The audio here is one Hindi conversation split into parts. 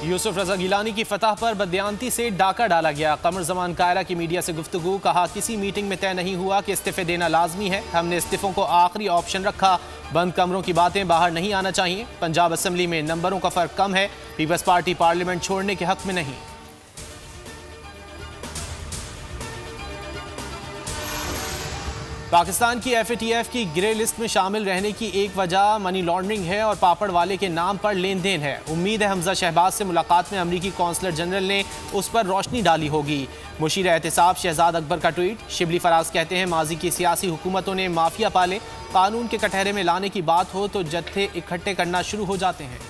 यूसुफ रजा गिलानी की फतह पर बदयांती से डाका डाला गया। कमर जमान कायरा की मीडिया से गुफ्तगू, कहा किसी मीटिंग में तय नहीं हुआ कि इस्तीफे देना लाजमी है। हमने इस्तीफों को आखिरी ऑप्शन रखा। बंद कमरों की बातें बाहर नहीं आना चाहिए। पंजाब असम्बली में नंबरों का फर्क कम है। पीपल्स पार्टी पार्लियामेंट छोड़ने के हक में नहीं। पाकिस्तान की FATF की ग्रे लिस्ट में शामिल रहने की एक वजह मनी लॉन्ड्रिंग है और पापड़ वाले के नाम पर लेन देन है। उम्मीद है हमजा शहबाज से मुलाकात में अमरीकी कौंसलर जनरल ने उस पर रोशनी डाली होगी। मुशीर एहतिसाब शहजाद अकबर का ट्वीट। शिबली फराज कहते हैं माजी की सियासी हुकूमतों ने माफिया पाले। कानून के कटहरे में लाने की बात हो तो जत्थे इकट्ठे करना शुरू हो जाते हैं।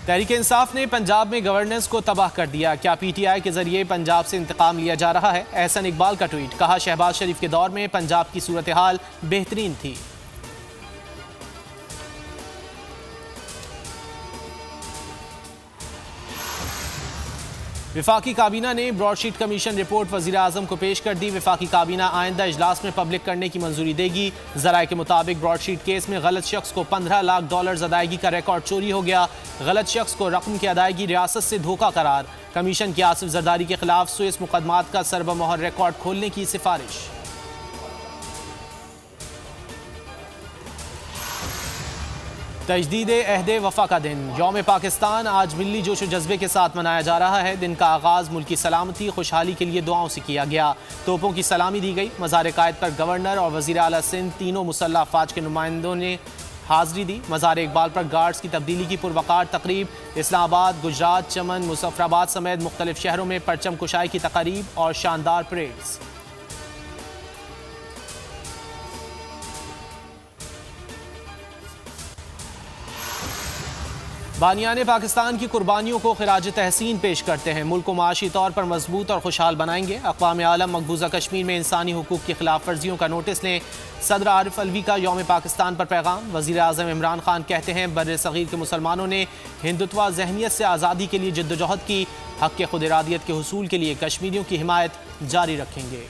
तहरीक इंसाफ ने पंजाब में गवर्नेंस को तबाह कर दिया। क्या PTI के जरिए पंजाब से इंतकाम लिया जा रहा है? एहसन इकबाल का ट्वीट। कहा शहबाज शरीफ के दौर में पंजाब की सूरत हाल बेहतरीन थी। विफाकी काबीना ने ब्रॉडशीट कमीशन रिपोर्ट वज़ीर आज़म को पेश कर दी। विफाकी काबीना आइंदा इजलास में पब्लिक करने की मंजूरी देगी। ज़राए के मुताबिक ब्रॉडशीट केस में गलत शख्स को $15 लाख अदायगी का रिकॉर्ड चोरी हो गया। गलत शख्स को रकम की अदायगी रियासत से धोखा करार। कमीशन की आसिफ जरदारी के खिलाफ सुइस मुकदमात का सरबमोहर रिकॉर्ड खोलने की सिफारिश। तजदीद अहदे वफा का दिन यौम पाकिस्तान आज मिली जोश व जज्बे के साथ मनाया जा रहा है। दिन का आगाज़ मुल्की सलामती खुशहाली के लिए दुआओं से किया गया। तोपों की सलामी दी गई। मज़ार कायद पर गवर्नर और वज़ीर आला सिंध तीनों मुसल्लह अफ़वाज के नुमाइंदों ने हाज़री दी। मज़ार इकबाल पर गार्ड्स की तब्दीली की पुरवकार तकरीब। इस्लामाबाद, गुजरात, चमन, मुजफ्फराबाद समेत मुख्तलिफ शहरों में परचम कुशाई की तकरीब और शानदार परेड्स। बानियाने पाकिस्तान की कुर्बानियों को खिराज तहसीन पेश करते हैं। मुल्क को माशी तौर पर मजबूत और खुशहाल बनाएंगे। अक़वाम आलम मकबूजा कश्मीर में इंसानी हुकूक की खिलाफ वर्जियों का नोटिस लें। सदर आरिफ अलवी का यौम पाकिस्तान पर पैगाम। वज़ीर आज़म इमरान खान कहते हैं बर्र सग़ीर के मुसलमानों ने हिंदुत्वा जहनियत से आज़ादी के लिए जद्दोजहद की। हक़ के खुद इरादियत के हुसूल के लिए कश्मीरियों की हिमायत जारी रखेंगे।